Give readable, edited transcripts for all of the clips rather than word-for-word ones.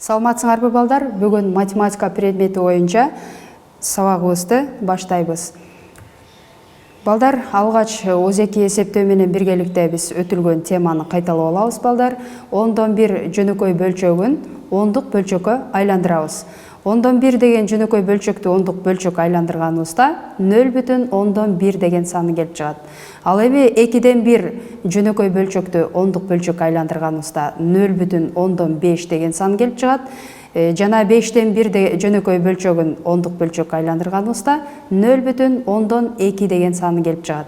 Саламатсыңарбы балдар? Бүгін математика предметі боюнча сабагыбызды баштайбыз. Балдар, алгач озеки эсептөө менен биргеликте биз өтүлгөн теманы кайталап алабыз балдар. 10-1 жөнөкөй бөлчөгүн ондук бөлчөккө айландырабыз. 10-1 деген жөнөкөй бөлчөктү ондук бөлчөккө айландырганыбызда 0,1 деген саны келип чыгат. Ал эми 2-1 жөнөкөй бөлчөктү ондук бөлчөккө айландырганыбызда 0,5 деген сан келип чыгат. Жана 5-1 жөнөкөй бөлчөгүн ондук бөлчөккө айландырганыбызда 0,2 деген сан келип чыгат.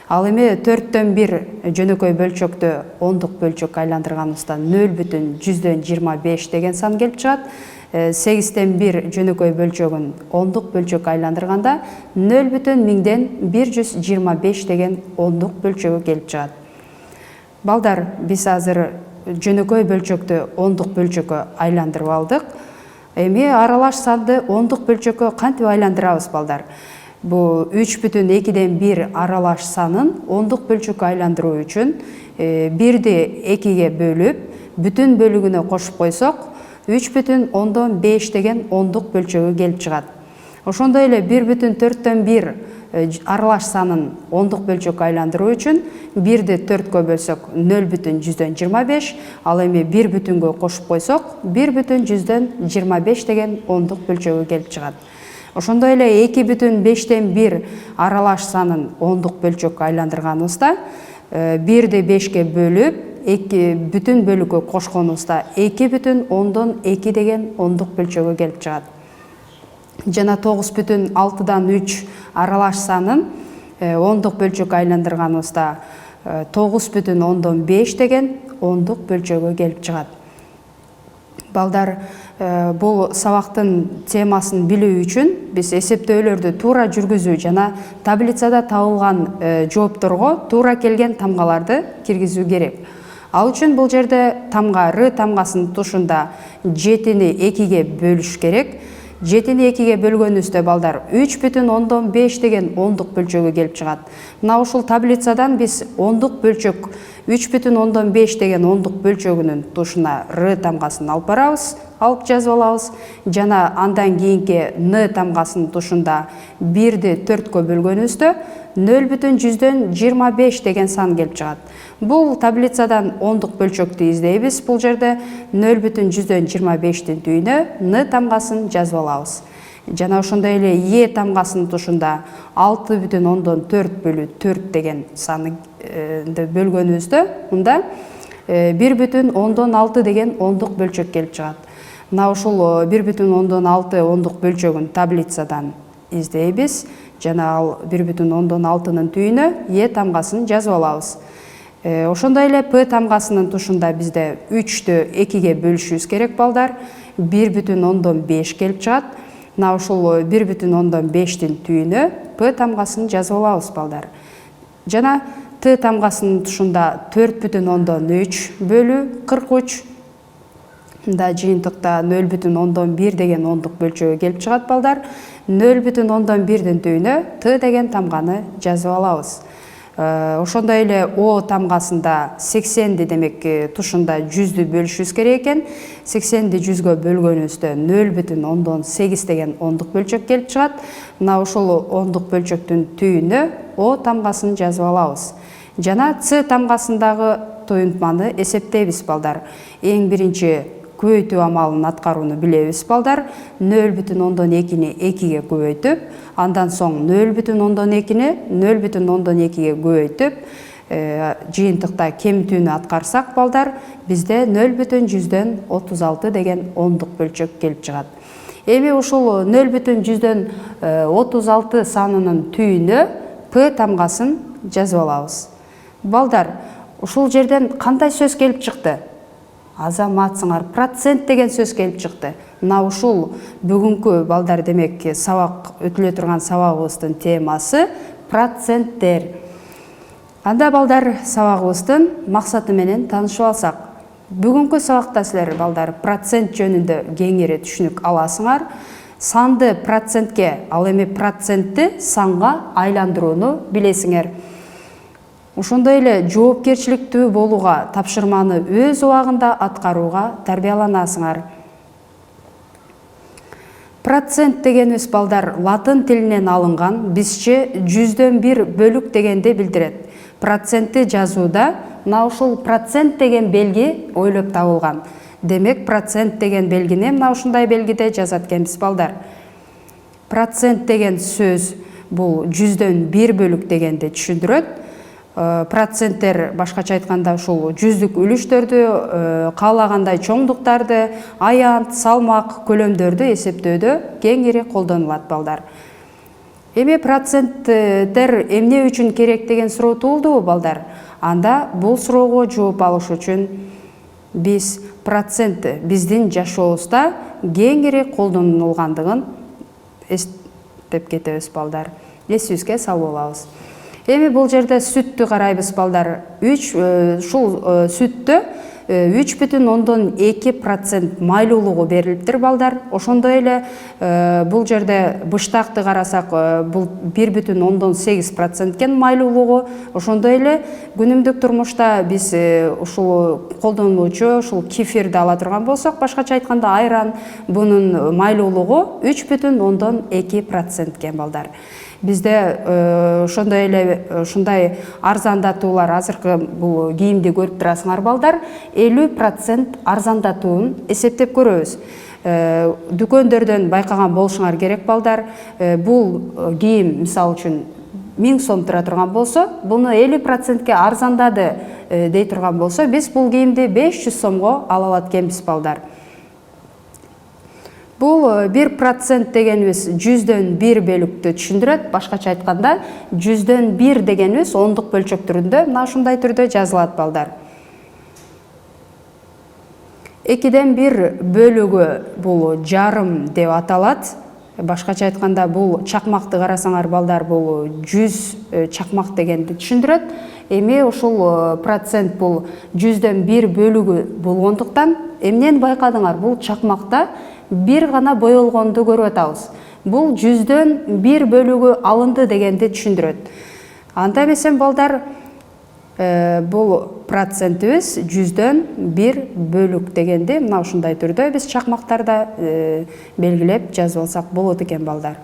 Ал эми 4-1 жөнөкөй бөлчөктү ондук бөлчөккө айландырганыбызда 0,125 деген сан келип чыгат. 8-1 жөнөкөй бөлчөгүн ондук бөлчөккө айландырганда 0,125 деген ондук бөлчөгө келип чыгат. Балдар, биз азыр жөнөкөй бөлчөктү ондук бөлчөккө айландырып алдык. Эми аралаш санды ондук бөлчөккө кантип айландырабыз балдар? Бу 3,2-1 аралаш санын ондук бөлчөккө айландыруу үчүн 1-ди 2-ге бөлүп, бүтүн бөлүгүнө кошуп койсок, 3,5 деген ондук бөлчөгө келип чыгат. Ошондой эле 1,4-1 аралаш санын ондук бөлчөккө айландыруу үчүн 1-ди 4-кө бөлсөк 0,125, ал эми 1 бүтүнгө кошуп койсок 1,125 деген ондук бөлчөгө келип чыгат. Ошондой эле 2,5-1 аралаш санын ондук бөлчөккө айландырганыбызда 1-ди 5-ке бөлүп, бүтүн бөлүккө кошконубузда 2,2 деген ондук бөлчөгө келип чыгат. Жана 9,6-дан 3 аралаш санын ондук бөлчөккө айландырганыбызда 9,5 деген ондук бөлчөгө келип чыгат. Балдар, бул сабактын темасын билүү үчүн биз эсептөөлөрдү туура жүргүзүү жана таблицада табылган жоопторго туура келген тамгаларды киргизүү керек. Ал үчүн бул жерде тамга R тамгасынын тушунда 7-ни 2-ге бөлүш керек. 7-ни 2-ге бөлгөнүбүздө балдар 3,5 деген ондук бөлчөгө келип чыгат. Мына ушул таблицадан биз ондук бөлчөк 3,5 деген ондук бөлчөгүнүн тушуна R тамгасын алып барабыз, алып жазып алабыз. Жана андан кийинки N тамгасынын тушунда 1-ди 4-кө бөлгөнүбүздө 0,125 деген сан келип чыгат. Бул таблицадан ондук бөлчөктү издейбиз. Бул жерде 0,125-тин түйүнө N тамгасын жазып алабыз. Жана ошондой эле E тамгасынын тушунда 6,4/4 деген санды бөлгөнүбүздө мында 1,6 деген ондук бөлчөк келип чыгат. Мына ушул 1,6 ондук бөлчөгүн таблицадан издейбиз. Жана ал 1,6-нын түйүнө E тамгасын жазып алабыз. Ошондой эле P тамгасынын тушунда бизде 3-тү 2-ге бөлүшүбүз керек балдар. 1,5 келип чыгат. Мына ушул 1,5-тин түйүнө P тамгасын жазып алабыз балдар. Жана T тамгасынын тушунда 4,3 бөлү 43. Мында жыйынтыкта 0,1 деген ондук бөлчөгө келип чыгат балдар. 0,1-дин түйүнө T деген тамганы жазып алабыз. Ошондой эле O тамгасында 80-ди демек тушунда 100-дү бөлүшүбүз керек экен. 80-ди 100-гө бөлгөнүбүздө 0,8 деген ондук бөлчөк келип чыгат. Мына ушул ондук бөлчөктүн түйүнө O тамгасын жазып алабыз. Жана C тамгасындагы туюнтманы эсептейбиз балдар. Эң биринчи көбөйтүү амалын аткарууну билебиз балдар. 0,2-ни 2-ге көбөйтүп, андан соң 0,2-ни 0,2-ге көбөйтүп, жыйынтыкта кемитүүнү аткарсак балдар, бизде 0,136 деген ондук бөлчөк келип чыгат. Эми ушул 0,136 санынын түйүнө P тамгасын жазып алабыз. Балдар, ушул жерден кандай сөз келип чыкты? Азаматсыңар, процент деген сөз келип чыкты. Мына ушул бүгүнкү балдар демек сабак өтүлө турган сабагыбыздын темасы проценттер. Анда балдар сабагыбыздын максаты менен таанышып алсак. Бүгүнкү сабакта силер балдар процент жөнүндө кеңири түшүнүк аласыңар. Санды процентке, ал эми процентти санга айландырууну билесиңер. Ошондой эле жоопкерчиликтүү болууга, тапшырманы өз убагында аткарууга тарбияланасыңар. Процент дегенибиз балдар латын тилинен алынган, бизче 100/1 бөлүк дегенди билдирет. Процентти жазууда мына ушул процент деген белги ойлоп табылган. Демек, процент деген белгини мына ушундай белгиде жазат экенбиз балдар. Процент деген сөз бул 100/1 бөлүк дегенди түшүндүрөт. Проценттер башкача айтканда ушул жүздүк үлүштөрдү, каалагандай чоңдуктарды, аянт, салмак, көлөмдөрдү эсептөөдө кеңири колдонулат балдар. Эми проценттер эмне үчүн керек деген суроо туулдубу балдар? Анда бул суроого жооп алыш үчүн биз процент биздин жашообузда кеңири колдонулгандыгын эстеп кетебиз балдар. Эсибизге салып алабыз. Эми бул жерде сүттү карайбыз балдар. Ушул сүттө 3,2% майлуулугу берилиптир балдар. Ошондой эле бул жерде быштакты карасак, бул 1,8% кен майлуулугу. Ошондой эле күнүмдүк турмушта биз ушул колдонуучу ушул кефирди ала турган болсок, башкача айтканда айран, бунун майлуулугу 3,2% кен балдар. Бизде ошондой эле ушундай арзандатуулар, азыркы бул кийимди көрүп турасыңар балдар, 50% арзандатуун эсептеп көрөбүз. Дүкөндөрдөн байкаган болушуңар керек балдар. Бул кийим мисалы үчүн 1000 сом тура турган болсо, буну 50%ке арзандады дей турган болсо, биз бул кийимди 500 сомго ала алат экенбиз балдар. Бул 1% дегенибиз 100/1 бөлүктү түшүндүрөт. Башкача айтканда 100/1 дегенибиз ондук бөлчөк түрүндө, мына ушундай түрдө жазылат балдар. 2/1 бөлүгү бул жарым деп аталат. Башкача айтканда бул чакмакты карасаңар балдар, бул 100 чакмак дегенди түшүндүрөт. Эми ушул процент бул 100/1 бөлүгү болгондуктан эмнени байкадыңар? Бул чакмакта бир гана боелгонду көрүп атабыз. Бул 100/1 бөлүгү алынды дегенди түшүндүрөт. Анда эмесен балдар, бул процентибиз 100/1 бөлүк дегенди мына ушундай түрдө биз чакмактарда белгилеп жазып алсак болот экен балдар.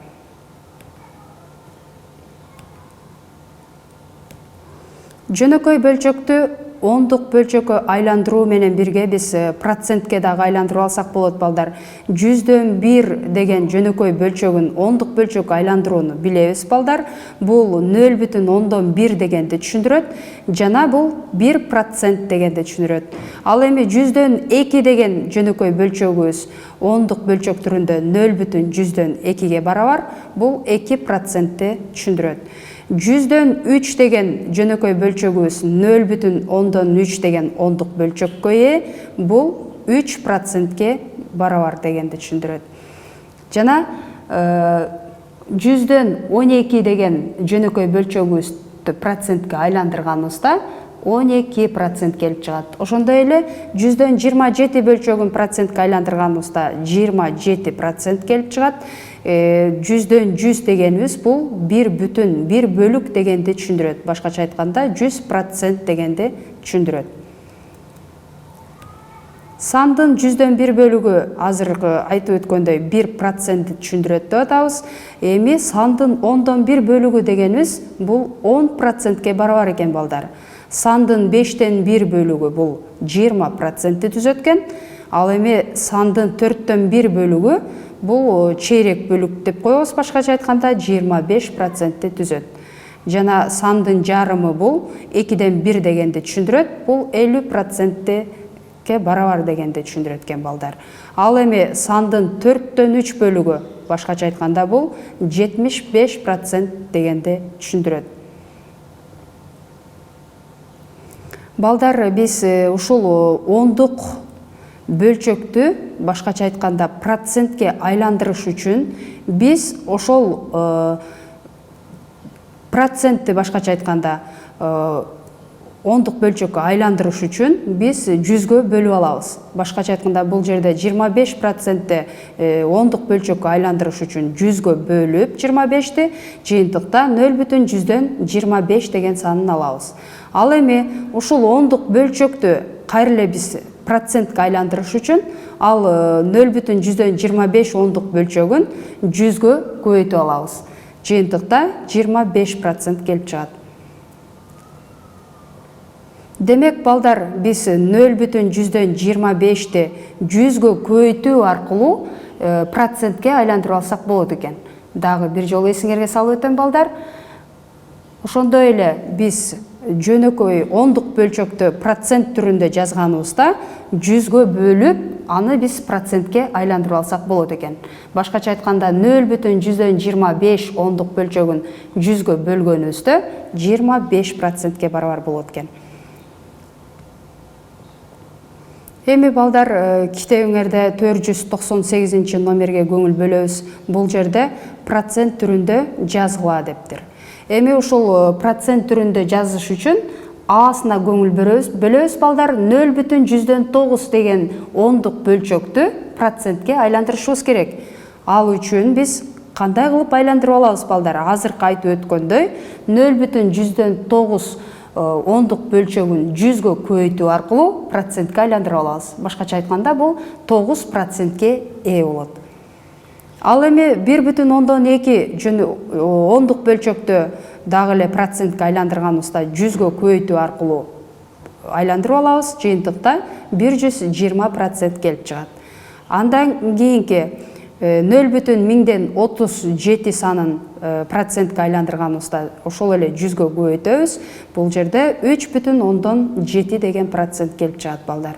Жөнөкөй бөлчөктү ондук бөлчөккө айландыруу менен бирге биз процентке дагы айландырып алсак болот балдар. 100/1 деген жөнөкөй бөлчөгүн ондук бөлчөккө айландырууну билебиз балдар. Бул 0,1 дегенди түшүндүрөт жана бул 1% дегенди түшүндүрөт. Ал эми 100/2 деген жөнөкөй бөлчөгүбүз ондук бөлчөк түрүндө 0,102ге барабар, бул 2%ти түшүндүрөт. 100/3 деген жөнөкөй бөлчөгүбүз 0,3 деген ондук бөлчөккө ээ, бул 3%ке барабар дегенди түшүндүрөт. Жана 100/12 деген жөнөкөй бөлчөгүбүздү процентке айландырганыбызда 12% келип чыгат. Ошондой эле 100/27 бөлчөгүн процентке айландырганыбызда 27% келип чыгат. 100/100 дегенибиз бул 1,1 бөлүк дегенди түшүндүрөт. Башкача айтканда 100% дегенди түшүндүрөт. Сандын 100/1 бөлүгү азыркы айтып өткөндөй 1% түшүндүрөт деп атабыз. Эми сандын 10/1 бөлүгү дегенибиз бул 10%ке барабар экен балдар. Сандын 5/1 бөлүгү бул 20%-ти түзөт экен. Ал эми сандын 4/1 бөлүгү бул чейрек бөлүк деп коебуз, башкача айтканда 25%-ти түзөт. Жана сандын жарымы бул 2/1 дегенди түшүндүрөт, бул 50%ке барабар дегенди түшүндүрөт экен балдар. Ал эми сандын 4/3 бөлүгү, башкача айтканда бул 75% дегенди түшүндүрөт. Балдар, биз ушул ондук бөлчөктү башкача айтканда процентке айландырыш үчүн биз ошол процентти башкача айтканда ондук бөлчөккө айландырыш үчүн биз 100гө бөлүп алабыз. Башкача айтканда бул жерде 25%-ти ондук бөлчөккө айландырыш үчүн 100гө бөлүп 25-ти жыйынтыкта 0,25 деген санын алабыз. Ал эми ушул ондук бөлчөктү кайра эле биз процентке айландырыш үчүн ал 0,25 бөлчөгүн 100гө көбөйтүп алабыз. Жыйынтыкта 25% келип чыгат. Демек, балдар, биз 0,25-ти 100гө көбөйтүү аркылуу процентке айландырып алсак болот экен. Дагы бир жолу эсиңерге салып өтөм, балдар. Ошондой эле биз жөнөкөй ондук бөлчөктү процент түрүндө жазганыбызда 100гө бөлүп, аны биз процентке айландырып алсак болот экен. Башкача айтканда 0,25 бөлчөгүн 100гө бөлгөнүбүздө 25%ке барабар болот экен. Эми балдар, китебиңерде 498 номерге көңүл бөлөбүз. Бул жерде процент түрүндө жазгыла дептир. Эми ушул процент түрүндө жазыш үчүн A'сына көңүл бөлөбүз, балдар. 0,9 деген ондук бөлчөктү процентке айландырышыбыз керек. Ал үчүн биз кандай кылып айландырып алабыз, балдар? Азыркы айтып өткөндөй 0,9 ондук бөлчөгүн 100гө көбөйтүү аркылуу процентке айландырып алабыз. Башкача айтканда бул 9%ке ээ болот. Ал эми 1,2 ондук бөлчөктү дагы эле процентке айландырганыбызда 100гө көбөйтүү аркылуу айландырып алабыз. Жыйынтыкта 120% келип чыгат. Андан кийинки 0,1037 санын процентке айландырганыбызда ошол эле 100гө көбөйтөбүз. Бул жерде 3,7 деген процент келип чыгат, балдар.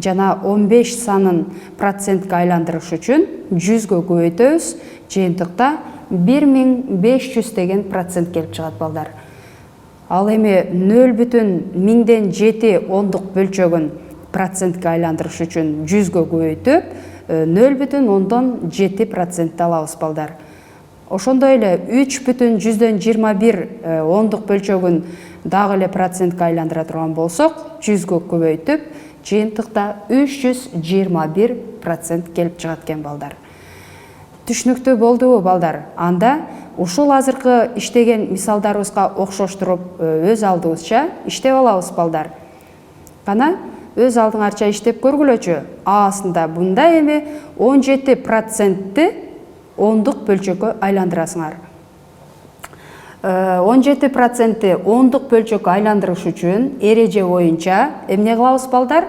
Жана 15 санын процентке айландырыш үчүн 100гө көбөйтөбүз. Жыйынтыкта 1500 деген процент келип чыгат, балдар. Ал эми 0,7 бөлчөгүн процентке айландырыш үчүн 100гө көбөйтүп 0,7% алабыз, балдар. Ошондой эле 3,21 бөлчөгүн дагы эле процентке айландыра турган болсок, 100гө көбөйтүп, жыйынтыкта 321% келип чыгат экен, балдар. Түшүнүктүү болдубу, балдар? Анда ушул азыркы иштеген мисалдарыбызга окшоштуруп өз алдыбызча иштеп алабыз, балдар. Кана өз алдыңарча иштеп көргүлөчү. A'сында бунда эми 17%-ти ондук бөлчөккө айландырасыңар. 17%-ти ондук бөлчөккө айландырыш үчүн эреже боюнча эмне кылабыз, балдар?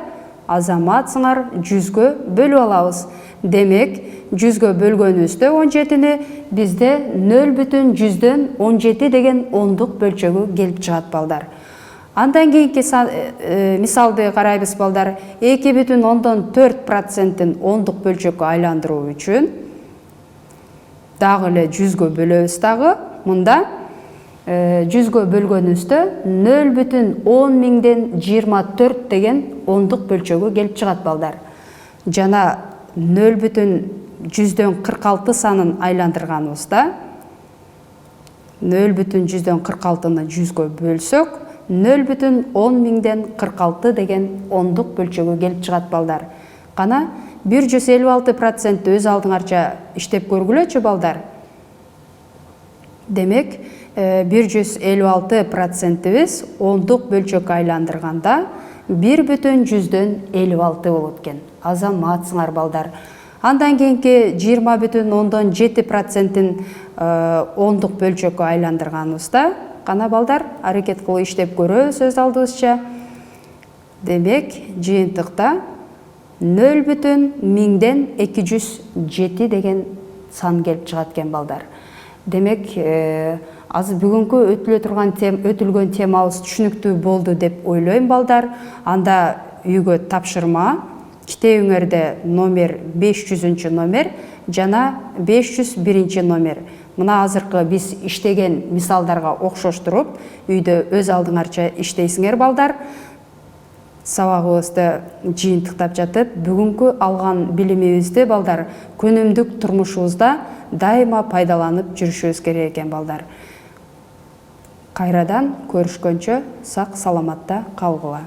Азаматсыңар 100гө бөлүп алабыз. Демек, 100гө бөлгөнүбүздө 17-ни бизде 0,17 деген ондук бөлчөгү келип чыгат, балдар. Андан кийинки мисалды карайбыз, балдар. 2,4%-тин ондук бөлчөккө айландыруу үчүн дагы эле 100гө бөлөбүз дагы. Мында 100гө бөлгөнүбүздө 0,1024 деген ондук бөлчөгү келип чыгат, балдар. Жана 0,146 санын айландырганыбызда 0,146-ны 100гө бөлсөк 0,1046 деген ондук бөлчөгү келип чыгат, балдар. Кана 156% өз алдыңарча иштеп көргүлөчү, балдар. Демек, 156%-биз ондук бөлчөккө айландырганда 1,56 болот экен. Азаматсыңар, балдар. Андан кийинки 20,7%-тин ондук бөлчөккө айландырганыбызда кана, балдар, аракет кылып иштеп көрөбүз өз алдыбызча. Демек, жыйынтыкта 0,1207 деген сан келип чыгат экен, балдар. Демек, азыр бүгүнкү өтүлгөн темабыз түшүнүктүү болду деп ойлойм, балдар. Анда үйгө тапшырма, китебиңерде номер 500 номер жана 501 номер. Мына азыркы биз иштеген мисалдарга окшоштуруп, үйдө өз алдыңарча иштейсиңер, балдар. Сабагыбызды жыйынтыктап жатып, бүгүнкү алган билимибизди, балдар, күнүмдүк турмушубузда дайыма пайдаланып жүрүшүбүз керек экен, балдар. Кайрадан көрүшкөнчө сак саламатта калгыла.